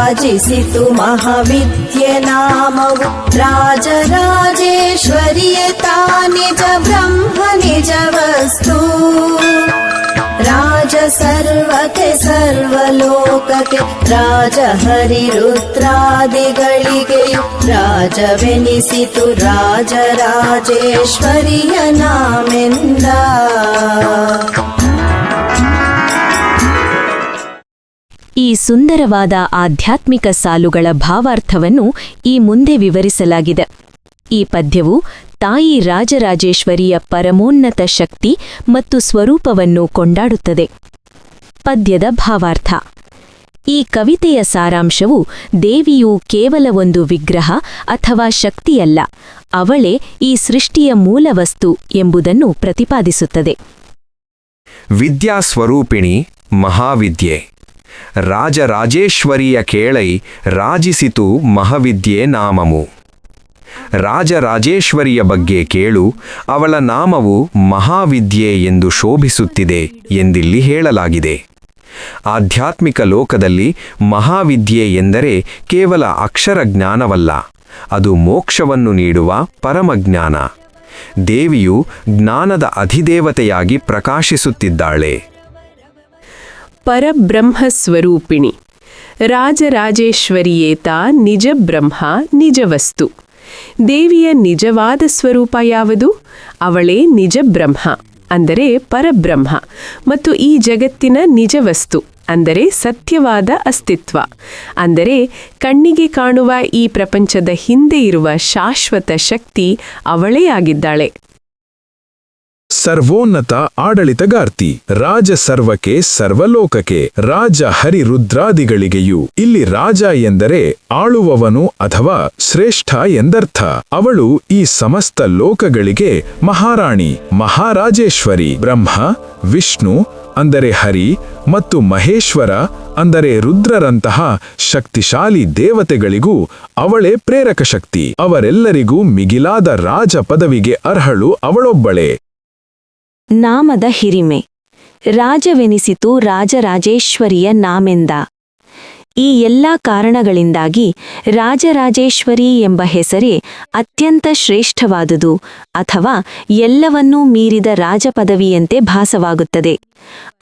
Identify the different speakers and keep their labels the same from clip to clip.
Speaker 1: ರಾಜಿಸಿತು ಮಹಾವಿದ್ಯೆ ನಾಮವು ರಾಜರಾಜೇಶ್ವರಿಯೇ ತಾ ನಿಜ ಬ್ರಹ್ಮ ನಿಜ ವಸ್ತು ರಾಜ ಸರ್ವಕ್ಕೆ ಸರ್ವಲೋಕಕ್ಕೆ ರಾಜ ಹರಿ ರುದ್ರಾದಿಗಳಿಗೆ ರಾಜವೆನಿಸಿತು ರಾಜರಾಜೇಶ್ವರಿಯ ನಾಮೆಂದ.
Speaker 2: ಈ ಸುಂದರವಾದ ಆಧ್ಯಾತ್ಮಿಕ ಸಾಲುಗಳ ಭಾವಾರ್ಥವನ್ನು ಈ ಮುಂದೆ ವಿವರಿಸಲಾಗಿದೆ. ಈ ಪದ್ಯವು ತಾಯಿ ರಾಜರಾಜೇಶ್ವರಿಯ ಪರಮೋನ್ನತ ಶಕ್ತಿ ಮತ್ತು ಸ್ವರೂಪವನ್ನು ಕೊಂಡಾಡುತ್ತದೆ. ಪದ್ಯದ ಭಾವಾರ್ಥ. ಈ ಕವಿತೆಯ ಸಾರಾಂಶವು ದೇವಿಯು ಕೇವಲ ಒಂದು ವಿಗ್ರಹ ಅಥವಾ ಶಕ್ತಿಯಲ್ಲ, ಅವಳೇ ಈ ಸೃಷ್ಟಿಯ ಮೂಲವಸ್ತು ಎಂಬುದನ್ನು ಪ್ರತಿಪಾದಿಸುತ್ತದೆ.
Speaker 3: ವಿದ್ಯಾಸ್ವರೂಪಿಣಿ ಮಹಾವಿದ್ಯೆ ರಾಜರಾಜೇಶ್ವರಿಯ ಕೇಳೈ ರಾಜಿಸಿತು ಮಹಾವಿದ್ಯೆ ನಾಮಮು. ರಾಜರಾಜೇಶ್ವರಿಯ ಬಗ್ಗೆ ಕೇಳು, ಅವಳ ನಾಮವು ಮಹಾವಿದ್ಯೆ ಎಂದು ಶೋಭಿಸುತ್ತಿದೆ ಎಂದಿಲ್ಲಿ ಹೇಳಲಾಗಿದೆ. ಆಧ್ಯಾತ್ಮಿಕ ಲೋಕದಲ್ಲಿ ಮಹಾವಿದ್ಯೆ ಎಂದರೆ ಕೇವಲ ಅಕ್ಷರ ಜ್ಞಾನವಲ್ಲ, ಅದು ಮೋಕ್ಷವನ್ನು ನೀಡುವ ಪರಮಜ್ಞಾನ. ದೇವಿಯು ಜ್ಞಾನದ ಅಧಿದೇವತೆಯಾಗಿ ಪ್ರಕಾಶಿಸುತ್ತಿದ್ದಾಳೆ.
Speaker 4: ಪರಬ್ರಹ್ಮಸ್ವರೂಪಿಣಿ ರಾಜರಾಜೇಶ್ವರಿಯೇತ ನಿಜ ಬ್ರಹ್ಮ ನಿಜ ವಸ್ತು. ದೇವಿಯ ನಿಜವಾದ ಸ್ವರೂಪ ಯಾವುದು? ಅವಳೇ ನಿಜ ಬ್ರಹ್ಮ ಅಂದರೆ ಪರಬ್ರಹ್ಮ ಮತ್ತು ಈ ಜಗತ್ತಿನ ನಿಜ ವಸ್ತು ಅಂದರೆ ಸತ್ಯವಾದ ಅಸ್ತಿತ್ವ. ಅಂದರೆ ಕಣ್ಣಿಗೆ ಕಾಣುವ ಈ ಪ್ರಪಂಚದ ಹಿಂದೆ ಇರುವ ಶಾಶ್ವತ ಶಕ್ತಿ ಅವಳೇ ಆಗಿದ್ದಾಳೆ.
Speaker 5: ಸರ್ವೋನ್ನತ ಆಡಳಿತಗಾರ್ತಿ ರಾಜ ಸರ್ವಕ್ಕೆ ಸರ್ವಲೋಕಕ್ಕೆ ರಾಜ ಹರಿರುದ್ರಾದಿಗಳಿಗೆಯೂ. ಇಲ್ಲಿ ರಾಜ ಎಂದರೆ ಆಳುವವನು ಅಥವಾ ಶ್ರೇಷ್ಠ ಎಂದರ್ಥ. ಅವಳು ಈ ಸಮಸ್ತ ಲೋಕಗಳಿಗೆ ಮಹಾರಾಣಿ, ಮಹಾರಾಜೇಶ್ವರಿ. ಬ್ರಹ್ಮ, ವಿಷ್ಣು ಅಂದರೆ ಹರಿ ಮತ್ತು ಮಹೇಶ್ವರ ಅಂದರೆ ರುದ್ರರಂತಹ ಶಕ್ತಿಶಾಲಿ ದೇವತೆಗಳಿಗೂ ಅವಳೇ ಪ್ರೇರಕ ಶಕ್ತಿ. ಅವರೆಲ್ಲರಿಗೂ ಮಿಗಿಲಾದ ರಾಜ ಪದವಿಗೆ ಅರ್ಹಳು ಅವಳೊಬ್ಬಳೇ.
Speaker 2: ನಾಮದ ಹಿರಿಮೆ. ರಾಜವೆನಿಸಿತು ರಾಜರಾಜೇಶ್ವರಿಯ ನಾಮೆಂದ. ಈ ಎಲ್ಲಾ ಕಾರಣಗಳಿಂದಾಗಿ ರಾಜರಾಜೇಶ್ವರಿ ಎಂಬ ಹೆಸರೇ ಅತ್ಯಂತ ಶ್ರೇಷ್ಠವಾದುದು ಅಥವಾ ಎಲ್ಲವನ್ನೂ ಮೀರಿದ ರಾಜಪದವಿಯಂತೆ ಭಾಸವಾಗುತ್ತದೆ.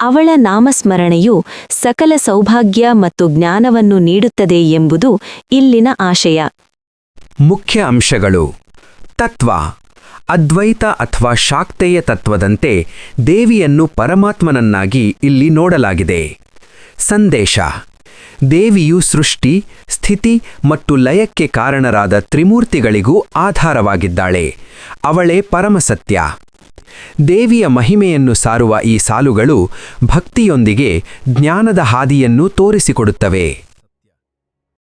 Speaker 2: ಅವಳ ನಾಮಸ್ಮರಣೆಯು ಸಕಲ ಸೌಭಾಗ್ಯ ಮತ್ತು ಜ್ಞಾನವನ್ನು ನೀಡುತ್ತದೆ ಎಂಬುದು ಇಲ್ಲಿನ ಆಶಯ.
Speaker 3: ಮುಖ್ಯ ಅಂಶಗಳು. ತತ್ವ. ಅದ್ವೈತ ಅಥವಾ ಶಾಕ್ತೇಯ ತತ್ವದಂತೆ ದೇವಿಯನ್ನು ಪರಮಾತ್ಮನನ್ನಾಗಿ ಇಲ್ಲಿ ನೋಡಲಾಗಿದೆ. ಸಂದೇಶ. ದೇವಿಯು ಸೃಷ್ಟಿ, ಸ್ಥಿತಿ ಮತ್ತು ಲಯಕ್ಕೆ ಕಾರಣರಾದ ತ್ರಿಮೂರ್ತಿಗಳಿಗೂ ಆಧಾರವಾಗಿದ್ದಾಳೆ. ಅವಳೇ ಪರಮಸತ್ಯ. ದೇವಿಯ ಮಹಿಮೆಯನ್ನು ಸಾರುವ ಈ ಸಾಲುಗಳು ಭಕ್ತಿಯೊಂದಿಗೆ ಜ್ಞಾನದ ಹಾದಿಯನ್ನು ತೋರಿಸಿಕೊಡುತ್ತವೆ.